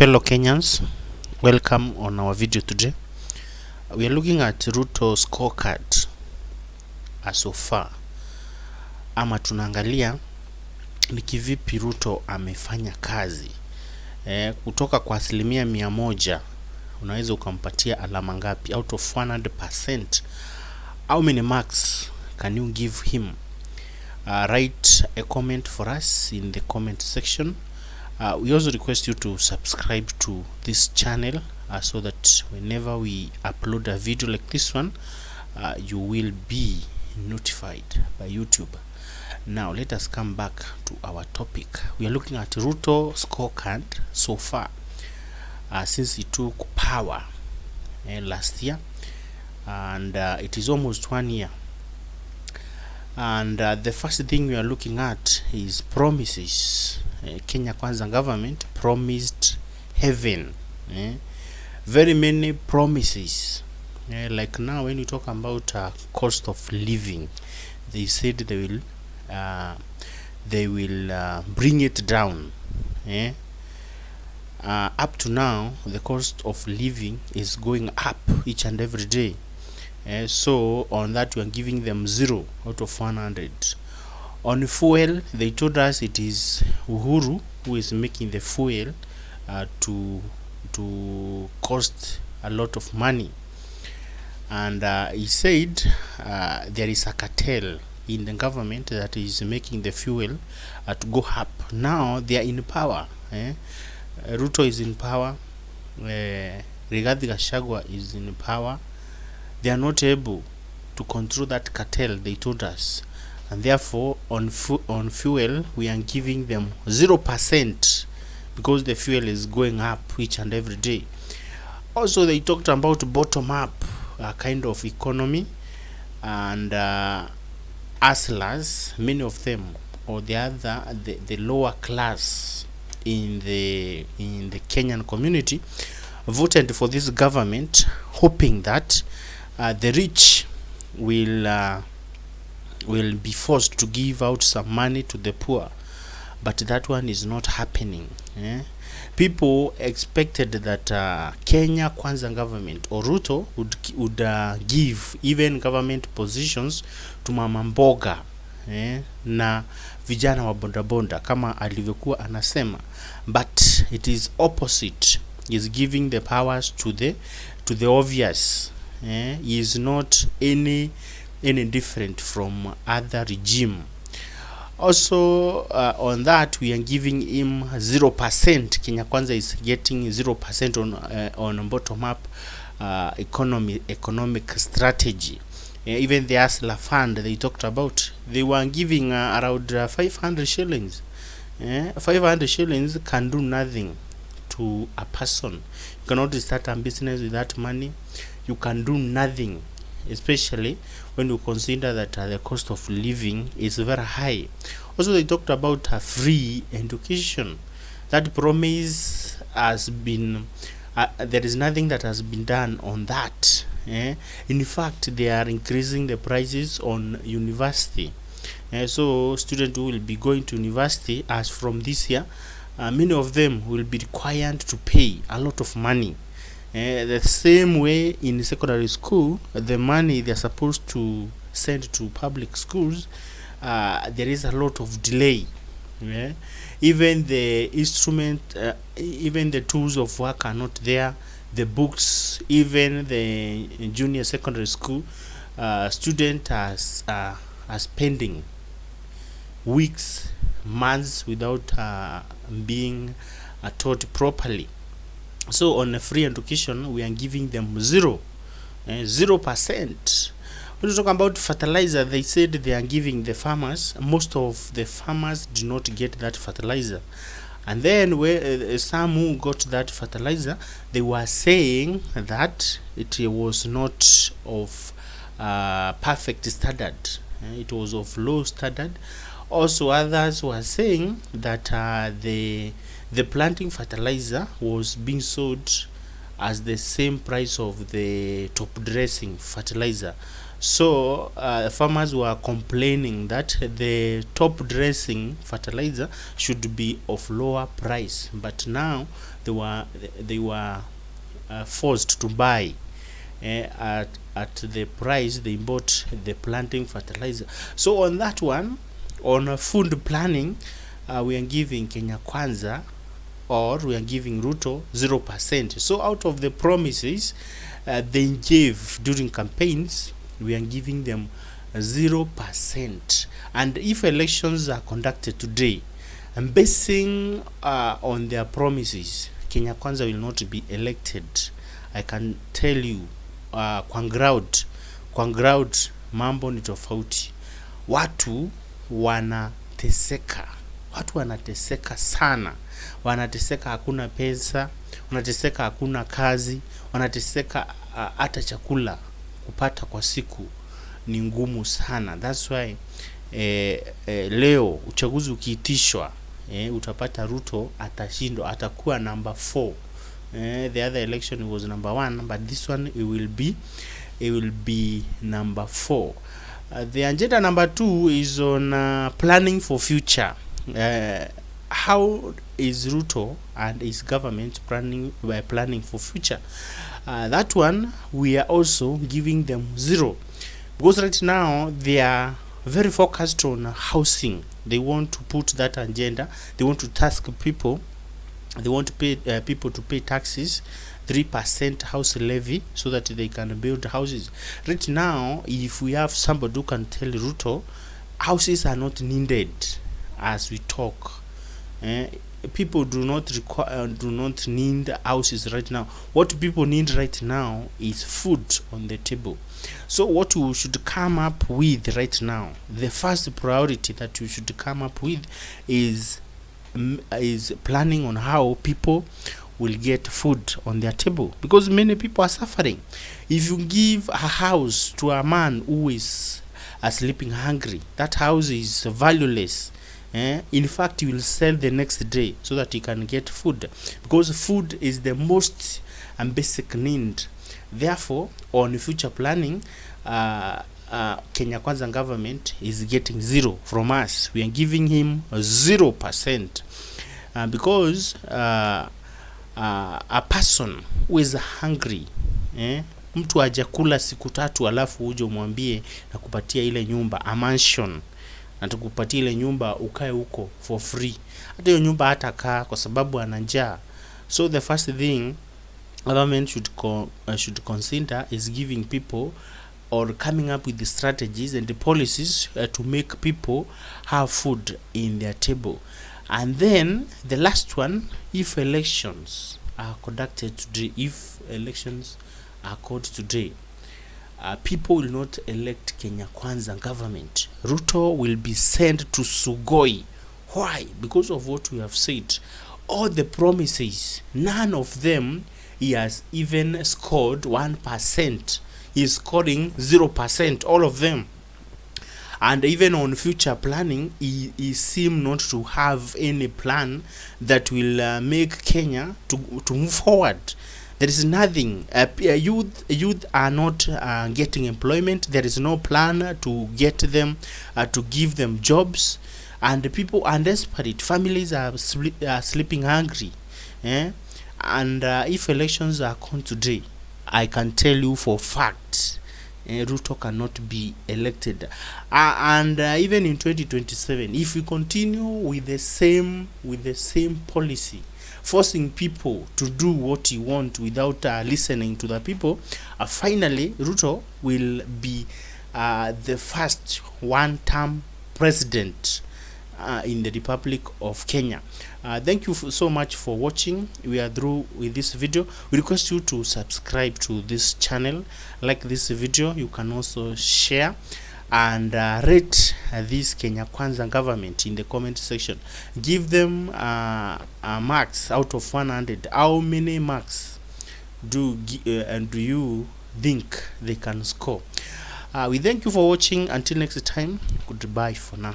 fellow Kenyans, welcome on our video today. We are looking at Ruto scorecard so far, ama tunaangalia ni kivipi Ruto amefanya kazi. Kutoka kwa 100% unaweza ukampatia alama ngapi? Out of 100%, how many marks can you give him? Write a comment for us in the comment section. We also request you to subscribe to this channel so that whenever we upload a video like this one, you will be notified by YouTube. Now let us come back to our topic. We are looking at Ruto scorecard so far since he took power last year, and it is almost 1 year. And the first thing we are looking at is promises. Kenya Kwanza government promised heaven, very many promises. Like now when you talk about cost of living, they said they will bring it down. Up to now the cost of living is going up each and every day. So on that we are giving them 0 out of 100. On fuel, they told us it is Uhuru who is making the fuel to cost a lot of money, and he said there is a cartel in the government that is making the fuel to go up. Now they are in power. Ruto is in power. Rigathi Gachagua is in power. They are not able to control that cartel, they told us, and therefore on fuel we are giving them 0% because the fuel is going up each and every day. Also they talked about bottom up kind of economy, and hustlers, many of them, or the lower class in the Kenyan community voted for this government, hoping that the rich will be forced to give out some money to the poor, but that one is not happening. People expected that Kenya Kwanza government or Ruto would give even government positions to mama mboga na vijana wa bonda kama alivyokuwa anasema, but it is opposite. He is giving the powers to the obvious. He is not any different from other regime. Also on that we are giving him 0%. Kenya Kwanza is getting 0% on bottom up economic strategy. Even the Hustler Fund they talked about, they were giving around 500 shillings. 500 shillings can do nothing to a person. You cannot start a business with that money. You can do nothing, especially when you consider that the cost of living is very high. Also they talked about free education. That promise has been there is nothing that has been done on that. In fact they are increasing the prices on university. So students who will be going to university as from this year, many of them will be required to pay a lot of money. The same way in secondary school, the money they are supposed to send to public schools, there is a lot of delay. Even the instrument, even the tools of work are not there. The books, even the junior secondary school student are spending weeks, months without being taught properly. So on a free education we are giving them 0%. When you talk about fertilizer, they said they are giving the farmers. Most of the farmers do not get that fertilizer, and then where some who got that fertilizer, they were saying that it was not of perfect standard. It was of low standard. Also others were saying that the planting fertilizer was being sold as the same price of the top dressing fertilizer. So farmers were complaining that the top dressing fertilizer should be of lower price, but now they were forced to buy at the price they bought the planting fertilizer. So on that one, on food planning, we are giving Kenya Kwanza, or we are giving Ruto 0%. So out of the promises they gave during campaigns, we are giving them 0%. And if elections are conducted today, and basing on their promises, Kenya Kwanza will not be elected. I can tell you, kwa ground mambo ni tofauti. Watu wanateseka sana, wanateseka, hakuna pesa, wanateseka, hakuna kazi, wanateseka, hata chakula kupata kwa siku ni ngumu sana. That's why leo uchaguzi ukiitishwa, utapata Ruto atashindwa, atakuwa number 4. The other election was number 1, but this one it will be number 4. The agenda number 2 is on planning for future. How is Ruto and his government planning for future? That one we are also giving them 0, because right now they are very focused on housing. They want to put that agenda. They want to task people. They want to pay people to pay taxes, 3% house levy, so that they can build houses. Right now, if we have somebody who can tell Ruto, houses are not needed as we talk. People do not need houses right now. What people need right now is food on the table. So what we should come up with right now, the first priority that we should come up with is planning on how people will get food on their table, because many people are suffering. If you give a house to a man who is sleeping hungry, that house is valueless. In fact, you will sell the next day so that you can get food, because food is the most basic need. Therefore, on future planning, Kenya Kwanza government is getting 0 from us. We are giving him 0%, because a person who is hungry, mtu hajakula siku 3 alafu uje umwambie na kupatia ile nyumba, a mansion, na tukupatia ile nyumba ukae huko for free, hata hiyo nyumba hatakaa kwa sababu ana njaa. So the first thing government should consider is giving people, or coming up with the strategies and the policies to make people have food in their table. And then the last one, if elections are conducted today, people will not elect Kenya Kwanza government. Ruto will be sent to Sugoi. Why? Because of what we have said. All the promises, none of them he has even scored 1%. He is scoring 0%, all of them. And even on future planning, he seems not to have any plan that will make Kenya to move forward. There is nothing. Youth are not getting employment. There is no plan to get them, to give them jobs. And the people are desperate. Families are sleeping hungry. And if elections are on today, I can tell you for fact, Ruto cannot be elected. And even in 2027, if we continue with the same policy, forcing people to do what he want without listening to the people, finally Ruto will be the first one-term president in the Republic of Kenya. Thank you so much for watching. We are through with this video. We request you to subscribe to this channel, like this video. You can also share and rate this Kenya Kwanza government in the comment section. Give them marks out of 100. How many marks do you think they can score? We thank you for watching. Until next time, goodbye for now.